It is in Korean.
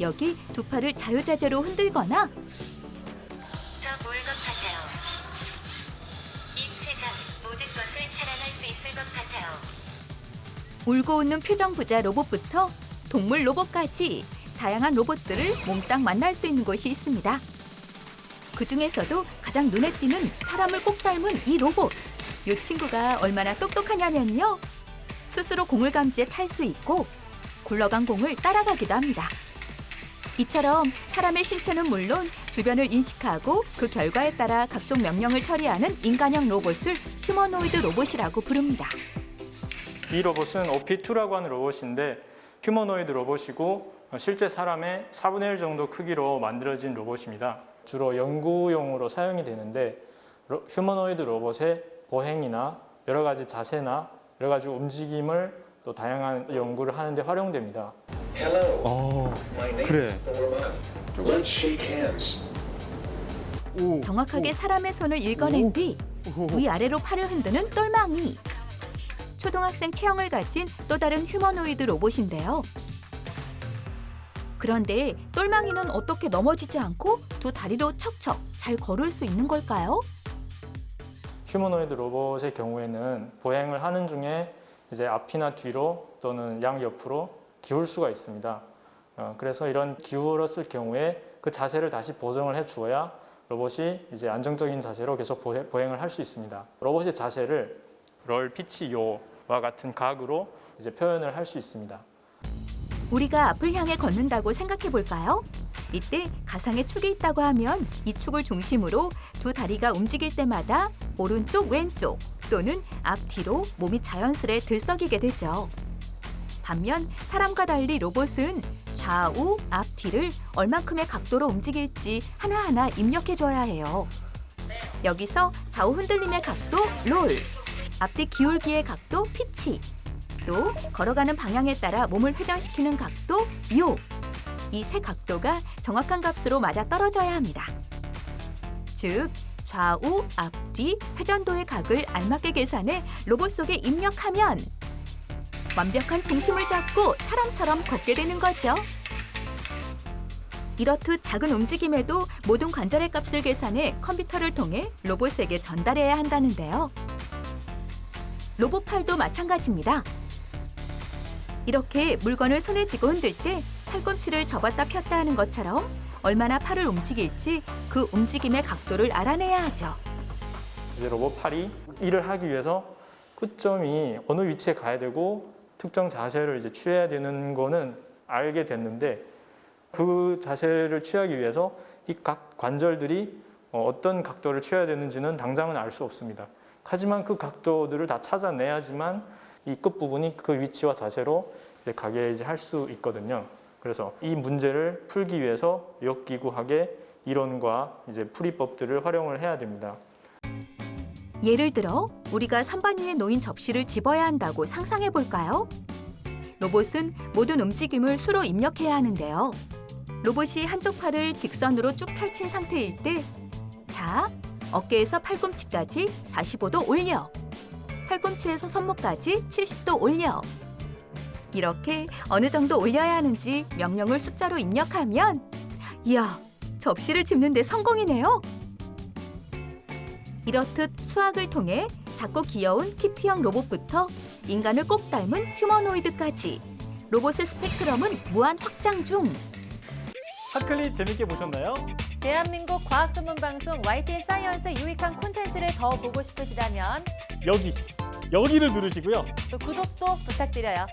여기 두 팔을 자유자재로 흔들거나 저 물것 같아요. 이 세상 모든 것을 사랑할 수 있을 것 같아요. 울고 웃는 표정 부자 로봇부터 동물 로봇까지 다양한 로봇들을 몽땅 만날 수 있는 곳이 있습니다. 그중에서도 가장 눈에 띄는 사람을 꼭 닮은 이 로봇. 이 친구가 얼마나 똑똑하냐면요. 스스로 공을 감지해 찰 수 있고 굴러간 공을 따라가기도 합니다. 이처럼 사람의 신체는 물론 주변을 인식하고 그 결과에 따라 각종 명령을 처리하는 인간형 로봇을 휴머노이드 로봇이라고 부릅니다. 이 로봇은 OP2라고 하는 로봇인데 휴머노이드 로봇이고 실제 사람의 4분의 1 정도 크기로 만들어진 로봇입니다. 주로 연구용으로 사용이 되는데 휴머노이드 로봇의 보행이나 여러 가지 자세나 여러 가지 움직임을 또 다양한 연구를 하는 데 활용됩니다. Hello. My name 그래. is Thorman. Let's shake hands. 정확하게 사람의 손을 읽어낸 뒤 위아래로 팔을 흔드는 똘망이. 초등학생 체형을 가진 또 다른 휴머노이드 로봇인데요. 그런데 똘망이는 어떻게 넘어지지 않고 두 다리로 척척 잘 걸을 수 있는 걸까요? 휴머노이드 로봇의 경우에는 보행을 하는 중에 이제 앞이나 뒤로 또는 양옆으로 기울 수가 있습니다. 그래서 이런 기울었을 경우에 그 자세를 다시 보정을 해 주어야 로봇이 이제 안정적인 자세로 계속 보행을 할 수 있습니다. 로봇의 자세를 롤 피치 요와 같은 각으로 이제 표현을 할 수 있습니다. 우리가 앞을 향해 걷는다고 생각해 볼까요? 이때 가상의 축이 있다고 하면 이 축을 중심으로 두 다리가 움직일 때마다 오른쪽 왼쪽 또는 앞뒤로 몸이 자연스레 들썩이게 되죠. 반면 사람과 달리 로봇은 좌우, 앞뒤를 얼만큼의 각도로 움직일지 하나하나 입력해줘야 해요. 여기서 좌우 흔들림의 각도 롤, 앞뒤 기울기의 각도 피치, 또 걸어가는 방향에 따라 몸을 회전시키는 각도 요. 이 세 각도가 정확한 값으로 맞아 떨어져야 합니다. 즉, 좌우, 앞뒤, 회전도의 각을 알맞게 계산해 로봇 속에 입력하면 완벽한 중심을 잡고 사람처럼 걷게 되는 거죠. 이렇듯 작은 움직임에도 모든 관절의 값을 계산해 컴퓨터를 통해 로봇에게 전달해야 한다는데요. 로봇 팔도 마찬가지입니다. 이렇게 물건을 손에 쥐고 흔들 때 팔꿈치를 접었다 폈다 하는 것처럼 얼마나 팔을 움직일지 그 움직임의 각도를 알아내야 하죠. 이제 로봇 팔이 일을 하기 위해서 끝점이 어느 위치에 가야 되고 특정 자세를 이제 취해야 되는 거는 알게 됐는데 그 자세를 취하기 위해서 이 각 관절들이 어떤 각도를 취해야 되는지는 당장은 알 수 없습니다. 하지만 그 각도들을 다 찾아내야지만 이 끝부분이 그 위치와 자세로 이제 가게 이제 할 수 있거든요. 그래서 이 문제를 풀기 위해서 역기구학의 이론과 이제 풀이법들을 활용을 해야 됩니다. 예를 들어 우리가 선반 위에 놓인 접시를 집어야 한다고 상상해 볼까요? 로봇은 모든 움직임을 수로 입력해야 하는데요. 로봇이 한쪽 팔을 직선으로 쭉 펼친 상태일 때 자, 어깨에서 팔꿈치까지 45도 올려. 팔꿈치에서 손목까지 70도 올려. 이렇게 어느 정도 올려야 하는지 명령을 숫자로 입력하면 이야, 접시를 집는 데 성공이네요. 이렇듯 수학을 통해 작고 귀여운 키트형 로봇부터 인간을 꼭 닮은 휴머노이드까지 로봇의 스펙트럼은 무한 확장 중. 핫클립 재밌게 보셨나요? 대한민국 과학 전문 방송 YTN 사이언스의 유익한 콘텐츠를 더 보고 싶으시다면 여기를 누르시고요. 또 구독도 부탁드려요.